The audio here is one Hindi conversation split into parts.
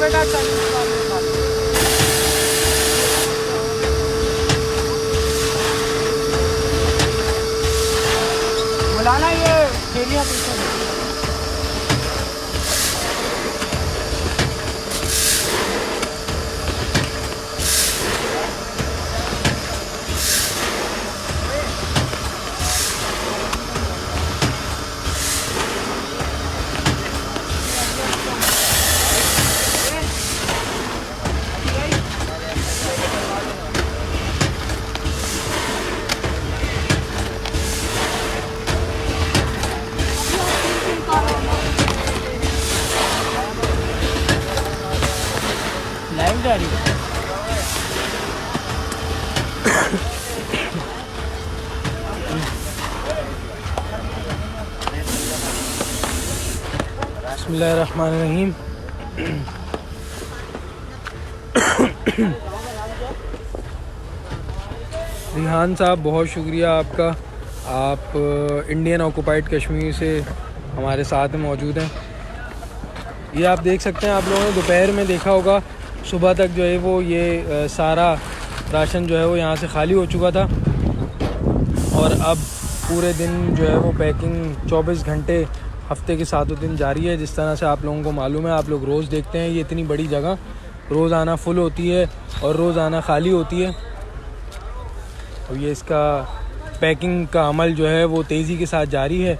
बेटा 40 बुलाना ये थैलियाँ पीछे। लाइव जा रही है। बिस्मिल्लाहिर्रहमानिर्रहीम। रिहान साहब बहुत शुक्रिया आपका। आप इंडियन ऑक्युपाइड कश्मीर से हमारे साथ में मौजूद हैं। ये आप देख सकते हैं, आप लोगों ने दोपहर में देखा होगा, सुबह तक जो है वो ये सारा राशन जो है वो यहाँ से खाली हो चुका था और अब पूरे दिन जो है वो पैकिंग 24 घंटे हफ्ते के 7 दिन जारी है। जिस तरह से आप लोगों को मालूम है, आप लोग रोज़ देखते हैं, ये इतनी बड़ी जगह रोज़ाना फुल होती है और रोज़ाना खाली होती है। और ये इसका पैकिंग का अमल जो है वो तेज़ी के साथ जारी है।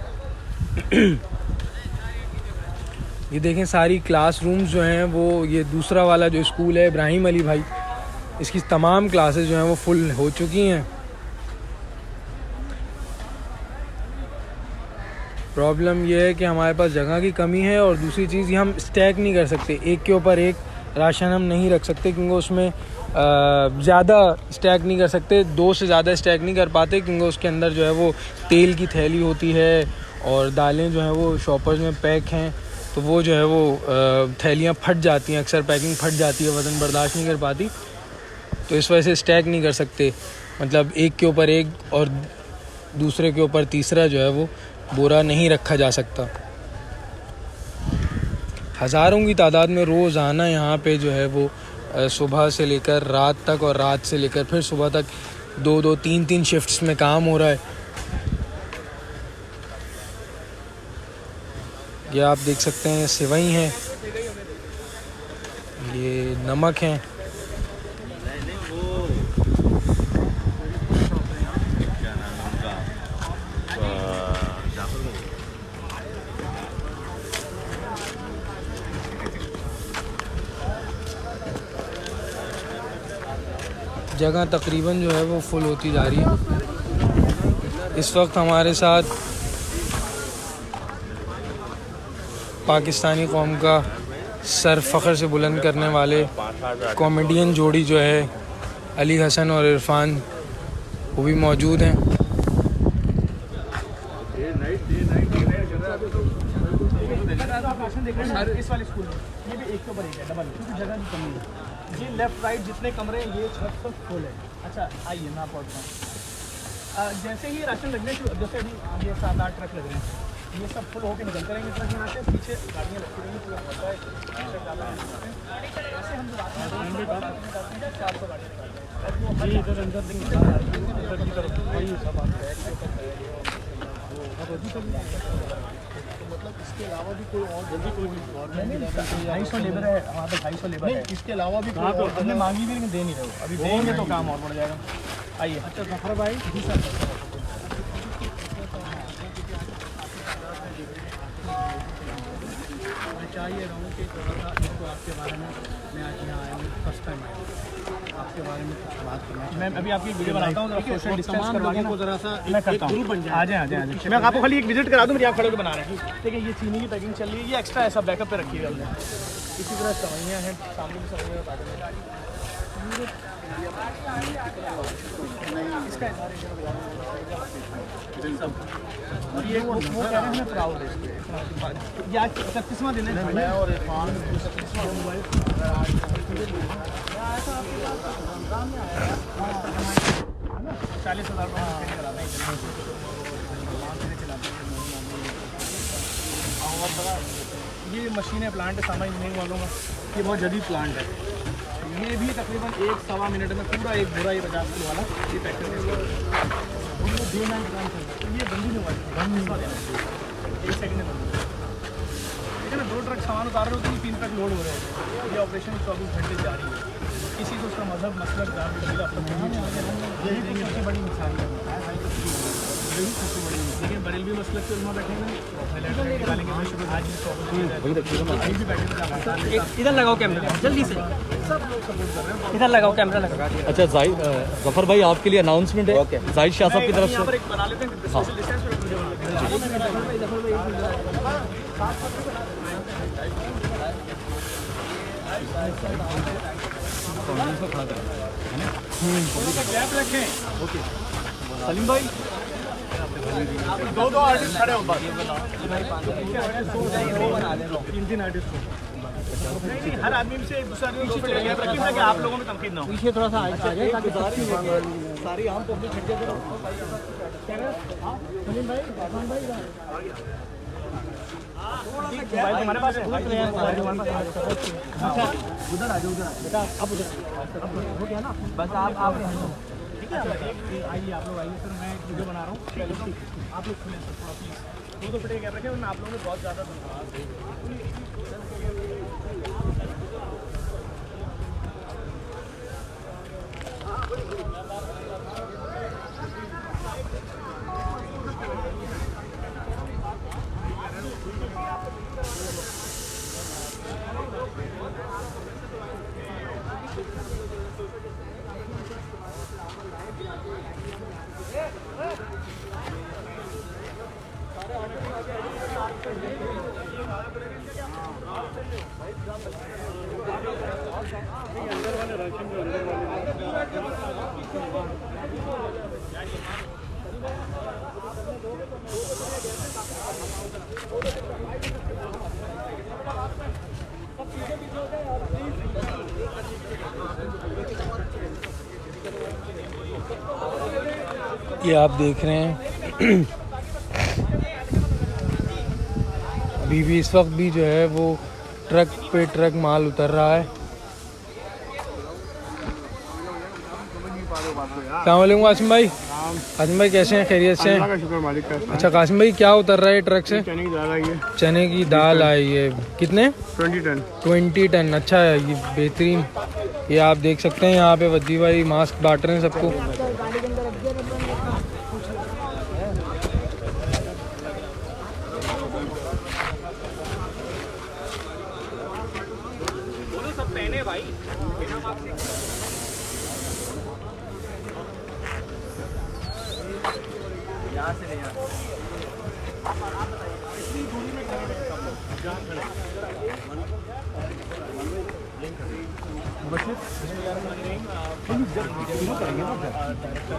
ये देखें, सारी क्लासरूम्स जो हैं वो, ये दूसरा वाला जो स्कूल है इब्राहिम अली भाई, इसकी तमाम क्लासेस जो हैं वो फुल हो चुकी हैं। प्रॉब्लम ये है कि हमारे पास जगह की कमी है और दूसरी चीज़, ये हम स्टैक नहीं कर सकते, एक के ऊपर एक राशन हम नहीं रख सकते, क्योंकि उसमें ज़्यादा स्टैक नहीं कर सकते, 2 से ज़्यादा स्टैक नहीं कर पाते, क्योंकि उसके अंदर जो है वो तेल की थैली होती है और दालें जो हैं वो शॉपर्स में पैक हैं, तो वो जो है वो थैलियाँ फट जाती हैं, अक्सर पैकिंग फट जाती है, वज़न बर्दाश्त नहीं कर पाती, तो इस वजह से स्टैक नहीं कर सकते। मतलब एक के ऊपर एक और दूसरे के ऊपर तीसरा जो है वो बोरा नहीं रखा जा सकता। हज़ारों की तादाद में रोज़ाना यहाँ पे जो है वो सुबह से लेकर रात तक और रात से लेकर फिर सुबह तक 2-2, 3-3 शिफ्ट्स में काम हो रहा है। ये आप देख सकते हैं, सेवई हैं, ये नमक हैं, जगह तकरीबन जो है वो फुल होती जा रही है। इस वक्त हमारे साथ पाकिस्तानी कौम का सर फ़ख्र से बुलंद करने वाले कॉमेडियन जोड़ी जो है अली हसन और इरफान, वो भी मौजूद हैं। इस वाले स्कूल में ये भी एक के ऊपर एक है, डबल, क्योंकि जगह की कमी है। ये लेफ्ट राइट जितने कमरे हैं ये छत सब फुल है। अच्छा आइए मैं आपको बताऊँ, जैसे ही राशन लगने शुरू, जैसे अभी ये 7-8 ट्रक लग रहे हैं, ये सब फुल होकर निकलते रहेंगे ट्रक यहाँ से, पीछे गाड़ियाँ लगती रहेंगी, पूरा भरता है। ऐसे हम 400 गाड़ियाँ निकालते हैं इधर अंदर की तरफ, वही सब आता है। मतलब इसके अलावा भी कोई और जल्दी कोई 250 लेबर है वहाँ पे, 250 लेबर है। इसके अलावा भी कोई और हमने मांगी भी लेकिन दे नहीं रहे हो, अभी देंगे तो काम और बढ़ जाएगा। आइए। अच्छा ज़फ़र भाई जी सर, मैं चाहिए रहा हूँ कि थोड़ा सा इसको आपके बारे में, मैं आज यहाँ आया हूँ, फर्स्ट टाइम आया हूँ, आपके बारे में कुछ बात करना। मैं अभी आपकी वीडियो बनाता हूँ, सोशल डिस्टेंस करवाने को जरा सा मैं करता हूँ, आ जाए। मैं आपको खाली एक विजिट करा दूँ, मेरी आप खड़े होकर बना रहे हैं। ठीक है, ये चीनी की पैकिंग चल रही है, ये एक्स्ट्रा ऐसा बैकअप पे रखिएगा हमने। इसी तरह सवैयाँ हैं, सामने की सवैयाँ बता दें। इसका और ये वो कह रहे हैं, हमें प्राउड है इसके। ये आज 31वां दिन है, मैं और इरफान 31वां मोबाइल 40,000 रुपये ये मशीन है, प्लांट है सामा इंजीनियरिंग वालों का। ये बहुत जदीद प्लांट है। ये भी तकरीबन 1-1.25 मिनट में पूरा एक बोरा ये 50 किलो वाला ये पैक करके डे नाइट काम चल रहा है। ये बंद ही नहीं हुआ, बंद नहीं हुआ, 1 सेकंड में बंद। ठीक है ना, 2 ट्रक सामान उतार रहे होते हैं, 3 ट्रक लोड हो रहे हैं। ये ऑपरेशन 24 घंटे जारी है। किसी को उसका मजहब मसलक दार यही सबसे बड़ी मिसाल है। यही सबसे बड़ी मिसाल। देखिए बरेलवी मसलक के उलमा बैठे हैं, आज इधर लगाओ कैमरा जल्दी से, इधर लगाओ कैमरा लगा। अच्छा जफर भाई आपके लिए अनाउंसमेंट है जाहिद शाह साहब की तरफ से। बना लेते हैं सोशल डिस्टेंस गैप रखें। ओके सलीम भाई, 2 आर्टिस्ट खड़े हो, बस 3 आर्टिस्ट नहीं, हर आदमी से एक दूसरे आदमी पीछे गैप रखिए ताकि आप लोगों में तनकीद ना हो। पीछे थोड़ा सा आ जाए ताकि सारी आम पब्लिक खड़ी है। सलीम भाई, आसान भाई हमारे पास है। अच्छा उधर आ जाओ, उधर बेटा, अब उधर हो गया ना, बस आप ठीक है। आइए आप लोग आइए सर, मैं वीडियो बना रहा हूँ। ठीक है, आप लोग खुले सर थोड़ा प्लीज़, 2 फुटे गैप रखें, वरना आप लोगों ने बहुत ज़्यादा ये आप देख रहे हैं अभी भी इस वक्त भी जो है वो ट्रक पे ट्रक माल उतर रहा है। अस्सलामुअलैकुम कासिम भाई। कासिम भाई कैसे हैं, खैरियत से हैं? शुक्र मालिक का। अच्छा कासिम भाई क्या उतर रहा है ट्रक से? चने की दाल आई है। चने की दाल आई है, कितने? 20 टन। 20 टन। अच्छा है, ये बेहतरीन। ये आप देख सकते हैं यहाँ पे वजी भाई मास्क बांट रहे हैं सबको।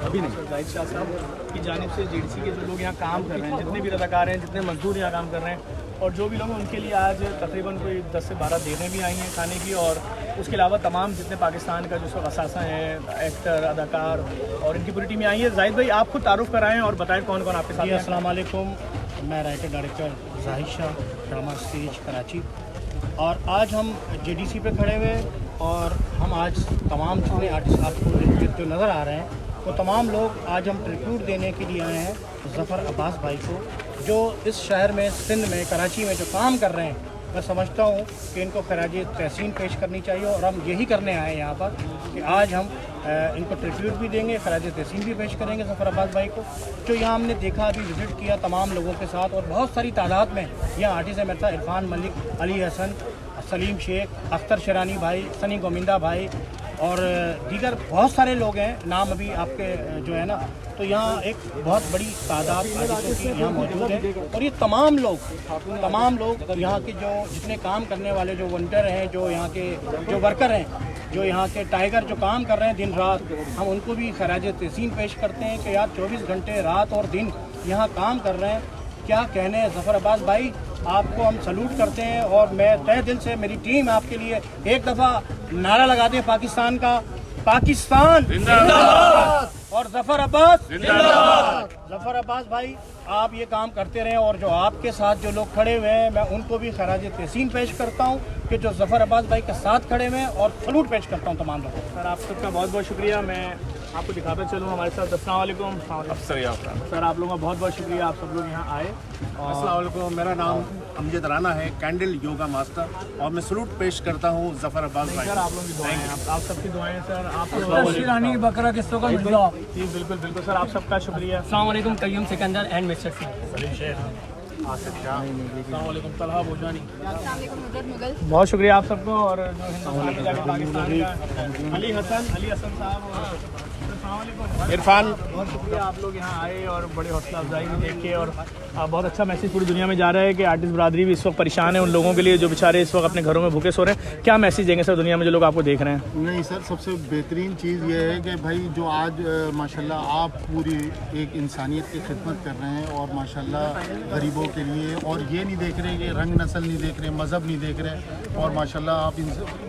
अभी नहीं जाहिद शाह साहब की जानिब से जेडीसी के जो लोग यहाँ काम कर रहे हैं, जितने भी रज़ाकार हैं, जितने मजदूर यहाँ काम कर रहे हैं, और जो भी लोग हैं उनके लिए आज तकरीबन कोई 10 से 12 देनें भी आई हैं खाने की। और उसके अलावा तमाम जितने पाकिस्तान का जो सब असासा हैं, एक्टर, अदाकार और इनकी पूरी टीम आई है। जाहिद भाई आप खुद तारुफ कराएं और बताएं कौन कौन आपके साथ है। अस्सलाम वालेकुम, मैं writer director Zahid Shah, drama stage Karachi. और आज हम जेडीसी पे खड़े हुए और हम आज तमाम जितने आर्टिस्ट आपको जो नज़र आ रहे हैं वो तमाम लोग आज हम ट्रिब्यूट देने के लिए आए हैं ज़फ़र अब्बास भाई को, जो इस शहर में, सिंध में, कराची में जो काम कर रहे हैं। मैं समझता हूँ कि इनको खराज तहसीन पेश करनी चाहिए और हम यही करने आए हैं यहाँ पर कि आज हम इनको ट्रिब्यूट भी देंगे, खराज तहसीन भी पेश करेंगे ज़फ़र अब्बास भाई को, जो यहाँ हमने देखा, अभी विज़िट किया तमाम लोगों के साथ। और बहुत सारी तादाद में यहाँ आर्टिस्ट है मेरे साथ, इरफान मलिक, अली हसन, सलीम शेख, अख्तर शरानी भाई, सनी गोमिंदा भाई और दीगर बहुत सारे लोग हैं, नाम अभी आपके जो है ना। तो यहाँ एक बहुत बड़ी तादाद आर्टिस्टों की यहाँ मौजूद है। और ये तमाम लोग यहाँ के जो जितने काम करने वाले जो वॉलंटियर हैं, जो यहाँ के जो वर्कर हैं, जो यहाँ के टाइगर जो काम कर रहे हैं दिन रात, हम उनको भी खराज तहसीन पेश करते हैं कि यार 24 घंटे रात और दिन यहाँ काम कर रहे हैं। क्या कहने हैं ज़फ़र अब्बास भाई, आपको हम सलूट करते हैं। और मैं तहे दिल से, मेरी टीम आपके लिए एक दफ़ा नारा लगा दें पाकिस्तान का, पाकिस्तान जिंदाबाद, और जफर अब्बास जिंदाबाद। जफर अब्बास भाई आप ये काम करते रहें और जो आपके साथ जो लोग खड़े हुए हैं मैं उनको भी खराज तहसीन पेश करता हूँ कि जो जफर अब्बास भाई के साथ खड़े हुए हैं और सलूट पेश करता हूँ तमाम लोगों को। सर आप सबका बहुत बहुत शुक्रिया। मैं आपको दिखाता चलूँ हमारे साथ। अस्सलाम वालेकुम सर, आप लोगों का बहुत बहुत शुक्रिया, आप सब लोग यहाँ आए। अस्सलाम वालेकुम, मेरा नाम अमजद राना है, कैंडल योगा मास्टर, और मैं सलूट पेश करता हूँ जफर अब्बास भाई। सर आप लोगों की दुआएं, आप सबकी दुआएं सर। आप बकरा किस्तों का जी बिल्कुल बिल्कुल सर, आप सबका शुक्रिया। अस्सलाम वालेकुम कय्यूम सिकंदर एंड मिस्टर सिंह। तलहा भोजानी, बहुत शुक्रिया आप सबको। और जो हिंदुस्तान में जाकर पाकिस्तान का अली हसन साहब और इरफान, बहुत शुक्रिया आप लोग यहाँ आए और बड़े हौसला अफजाई भी देख के। और बहुत अच्छा मैसेज पूरी दुनिया में जा रहा है कि आर्टिस्ट बरादरी भी इस वक्त परेशान है, उन लोगों के लिए जो बेचारे इस वक्त अपने घरों में भूखे सो रहे हैं। क्या मैसेज देंगे सर दुनिया में जो लोग आपको देख रहे हैं? नहीं सर, सबसे बेहतरीन चीज़ ये है कि भाई जो आज माशाल्लाह आप पूरी एक इंसानियत की खिदमत कर रहे हैं और माशाल्लाह गरीबों के लिए, और ये नहीं देख रहे कि रंग नस्ल नहीं देख रहे, मज़हब नहीं देख रहे, और माशाल्लाह आप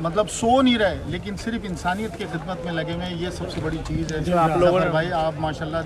मतलब सो नहीं रहे लेकिन सिर्फ इंसानियत की खिदमत में लगे हुए हैं। ये सबसे बड़ी चीज़ है जो आप लोगों ने भाई, आप माशाल्लाह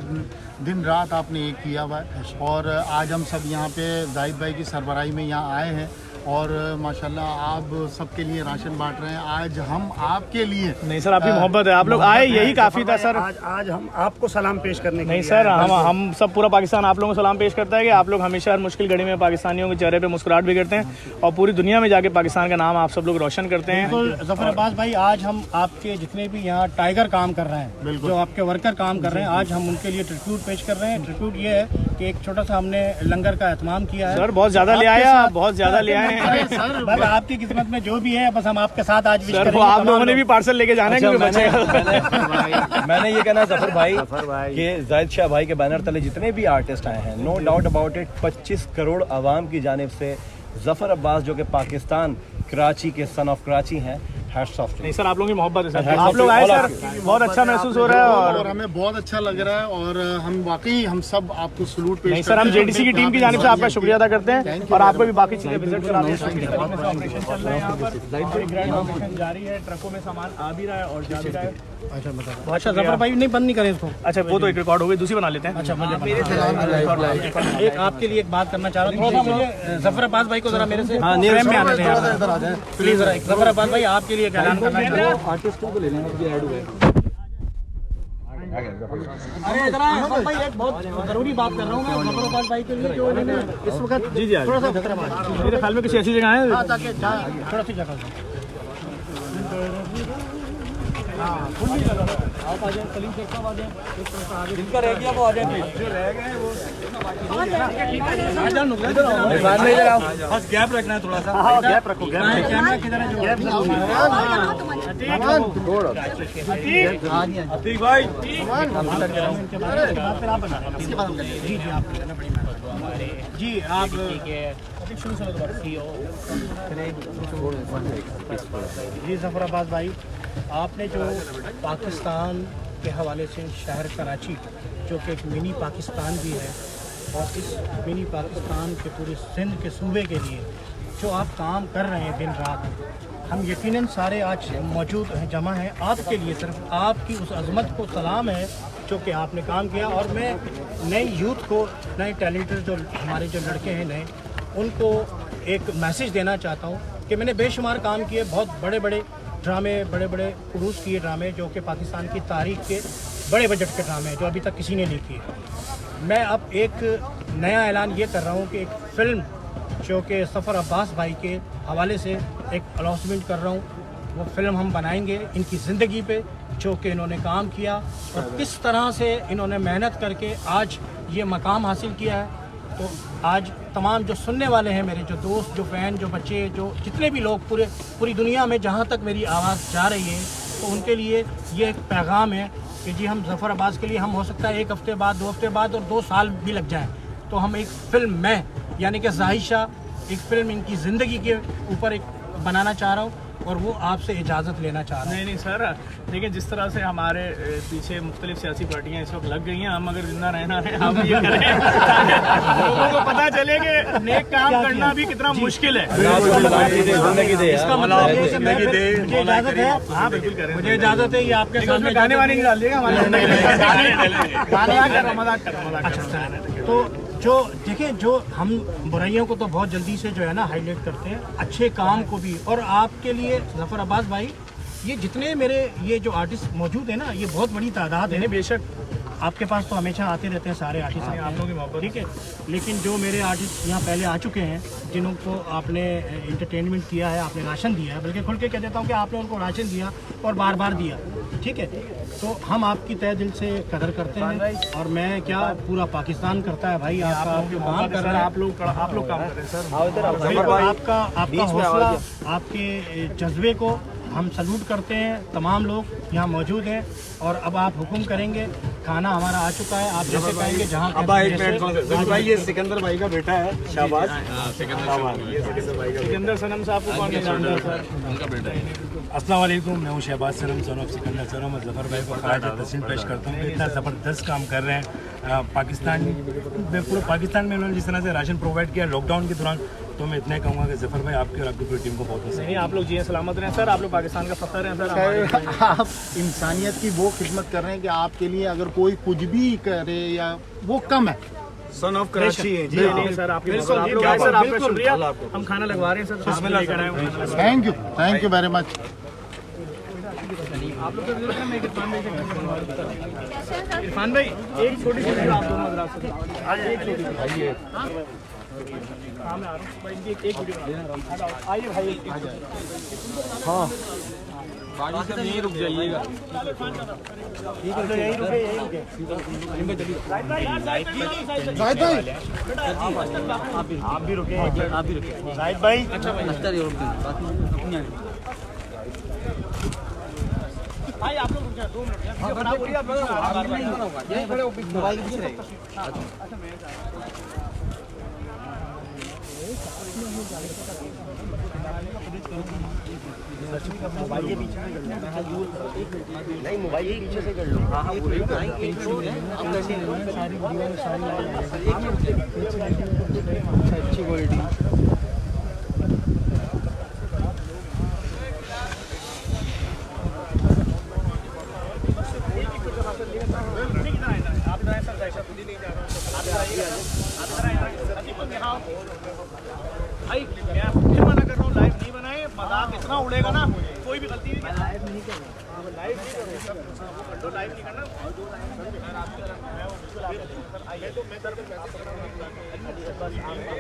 दिन रात आपने एक किया हुआ है। और आज हम सब यहाँ पे जाहिद भाई की सरबराही में यहाँ आए हैं और माशाल्लाह आप सबके लिए राशन बांट रहे हैं। आज हम आपके लिए नहीं सर, आपकी मोहब्बत है, आप लोग आए यही काफ़ी था सर। आज हम आपको सलाम पेश करने के नहीं लिए सर, हम सब पूरा पाकिस्तान आप लोगों को सलाम पेश करता है कि आप लोग हमेशा हर मुश्किल घड़ी में पाकिस्तानियों के चेहरे पे मुस्कुराहट भी करते हैं और पूरी दुनिया में जाके पाकिस्तान का नाम आप सब लोग रोशन करते हैं। बिल्कुल जफर अब्बास भाई, आज हम आपके जितने भी यहाँ टाइगर काम कर रहे हैं, जो आपके वर्कर काम कर रहे हैं, आज हम उनके लिए ट्रिब्यूट पेश कर रहे हैं। ट्रिब्यूट ये है कि एक छोटा सा हमने लंगर का एहतमाम किया है। सर बहुत ज़्यादा ले आया, बहुत ज़्यादा ले आए हैं। बस आपकी किस्मत में जो भी है, बस हम आपके साथ आज सर वो आप लोगों ने भी पार्सल लेके जाना है क्योंकि बचेगा। मैंने ये कहना जफर भाई कि जाहिद शाह भाई के बैनर तले जितने भी आर्टिस्ट आए हैं, no doubt about it, 25 crore आवाम की जानिब से जफर अब्बास जो कि पाकिस्तान कराची के सन ऑफ कराची हैं, हैट्स ऑफ। नहीं सर, आप लोगों की मोहब्बत है सर, आप लोग आए सर, बहुत अच्छा महसूस हो रहा है और हमें बहुत अच्छा लग रहा है और हम वाकई हम सब आपको सलूट पेश नहीं सर, हम जेडीसी की टीम की जानिब से आपका शुक्रिया अदा करते हैं और आपको भी बाकी चीजें विजिट कराते हैं। ऑपरेशन चल रहा है यहाँ पर, ग्रैंड ऑपरेशन जारी है, ट्रकों में सामान आ भी रहा है और जा भी रहा है। अच्छा जफर भाई, नहीं बंद नहीं करें इसको। अच्छा वो तो एक रिकॉर्ड हो गई, दूसरी बना लेते हैं। अच्छा एक आपके लिए एक बात करना चाह रहा हूँ, थोड़ा जफर अब्बास भाई को जरा मेरे से फ्रेम में आने दें प्लीज। जफर अब्बास भाई, आपके लिए एक ऐलान करना चाह रहा हूँ। आर्टिस्टों को ले लेना, ये ऐड हुए। अरे जरा भाई, एक बहुत जरूरी बात कर रहा हूँ मैं जफर अब्बास भाई के लिए, जो इन्होंने इस वक्त जी जी थोड़ा सा मेरे ख्याल में किसी ऐसी जगह है ताकि थोड़ा सी जगह आप आ जाए, सलीम शेख साहब आ जाए, जिनका रह गया वो आ जाए, जो रह गए वो बस गैप रखना है थोड़ा सा। गैप रखो, कैमरा किधर है, जो गैप अतीक भाई फिर आप बना जी जी, आप बड़ी मेहरबानी जी। आप शुरू से जी जफर अब्बास भाई, आपने जो पाकिस्तान के हवाले से शहर कराची, जो कि एक मिनी पाकिस्तान भी है, और इस मिनी पाकिस्तान के पूरे सिंध के सूबे के लिए जो आप काम कर रहे हैं दिन रात, हम यकीनन सारे आज मौजूद हैं, जमा हैं आपके लिए। सिर्फ आपकी उस अज़मत को सलाम है जो कि आपने काम किया। और मैं नए यूथ को, नए टैलेंटेड जो हमारे जो लड़के हैं नए, उनको एक मैसेज देना चाहता हूँ कि मैंने बेशुमार काम किए, बहुत बड़े बड़े ड्रामे, बड़े बड़े प्रोड्यूस किए ड्रामे, जो कि पाकिस्तान की तारीख के बड़े बजट के ड्रामे हैं जो अभी तक किसी ने नहीं किए। मैं अब एक नया ऐलान ये कर रहा हूँ कि एक फ़िल्म जो कि जफर अब्बास भाई के हवाले से एक अनाउंसमेंट कर रहा हूँ, वो फिल्म हम बनाएंगे इनकी ज़िंदगी पे, जो कि इन्होंने काम किया और किस तरह से इन्होंने मेहनत करके आज ये मकाम हासिल किया है। तो आज तमाम जो सुनने वाले हैं, मेरे जो दोस्त, जो फ़ैन, जो बच्चे, जो जितने भी लोग पूरी दुनिया में जहाँ तक मेरी आवाज़ जा रही है, तो उनके लिए ये एक पैगाम है कि जी हम जफर अब्बास के लिए, हम हो सकता है 1 हफ्ते बाद, 2 हफ्ते बाद और 2 साल भी लग जाएं, तो हम एक फ़िल्म यानी कि जाहिद शाह, एक फ़िल्म इनकी ज़िंदगी के ऊपर एक बनाना चाह रहा हूँ। और वो आपसे इजाज़त लेना चाह रहे हैं। नहीं सर, देखिए जिस तरह से हमारे पीछे मुख्तलिफ सियासी पार्टियां इस वक्त लग गई हैं, हम अगर जिंदा रहना है हम ये करें लोगों को पता चले कि नेक काम करना भी कितना मुश्किल है। इसका मतलब ये है कि मुझे इजाज़त है। हाँ बिल्कुल करें, मुझे इजाज़त है। ये आपके सामने गाने वाने नहीं डाल देगा हमारे। तो जो देखें, जो हम बुराइयों को तो बहुत जल्दी से जो है ना हाईलाइट करते हैं, अच्छे काम को भी। और आपके लिए ज़फ़र अब्बास भाई, ये जितने मेरे ये जो आर्टिस्ट मौजूद है ना, ये बहुत बड़ी तादाद है। बेशक आपके पास तो हमेशा आते रहते हैं सारे आर्टिस्ट, आप लोगों की मोहब्बत, ठीक है। लेकिन जो मेरे आर्टिस्ट यहाँ पहले आ चुके हैं, जिनको आपने इंटरटेनमेंट किया है, आपने राशन दिया है, बल्कि खुल के कह देता हूँ कि आपने उनको राशन दिया और बार बार दिया, ठीक है। तो हम आपकी तहे दिल से कदर करते हैं, और मैं क्या पूरा पाकिस्तान करता है भाई, आपका काम कर रहा है। आप लोग काम कर रहे हैं सर। आपका हौसला, आपके जज्बे को हम सल्यूट करते हैं। तमाम लोग यहाँ मौजूद हैं, और अब आप हुक्म करेंगे। खाना हमारा आ चुका है, आप जैसे कहेंगे जहाँ भाई ये सिकंदर भाई का बेटा है, शाबाश। सिकंदर सनम साहब को कौन जानता है सर? उनका बेटा है। अस्सलाम वालेकुम, मैं हूँ शहबाज सनम, सन ऑफ सिकंदर सनम। मैं ज़फ़र भाई को ख़राज तहसीन पेश करता हूँ। इतना ज़बरदस्त काम कर रहे हैं पाकिस्तान में, पूरे पाकिस्तान में उन्होंने जिस तरह से राशन प्रोवाइड किया लॉकडाउन के दौरान, तो मैं इतना कहूँगा कि ज़फ़र भाई आपकी और आपकी पूरी टीम को बहुत पसंद है। नहीं, आप लोग जिए सलामत रहें सर, आप लोग पाकिस्तान का फ़ख्र हैं सर। आप इंसानियत की वो खिदमत कर रहे हैं कि आपके लिए अगर कोई कुछ भी करे या वो कम है। सन ऑफ कराची है जी। नहीं सर, आपकी सर, आपका शुक्रिया। हम खाना लगवा रहे हैं सर, इसमें लेकर आए हैं। Thank you very much. आप लोग इरफान भाई, एक छोटी सी वीडियो आप दोनों हज़रात से एक छोटी सी। हाँ मैं आ रहा हूँ भाई, इनकी एक वीडियो आइए भाई। हाँ, बाकी सब यहीं रुक जाइएगा। ठीक है, यही रुके। आप भी रुके जाहिद भाई। भाई आप लोग रुक जाए 2 नहीं, मोबाइल के पीछे से कर लो। हाँ अच्छी क्वालिटी। भाई मैं फिर मना कर रहा हूँ, लाइव नहीं बनाए। मजाक इतना उड़ेगा ना, कोई भी गलती नहीं। लाइव नहीं करना, लाइव नहीं करना।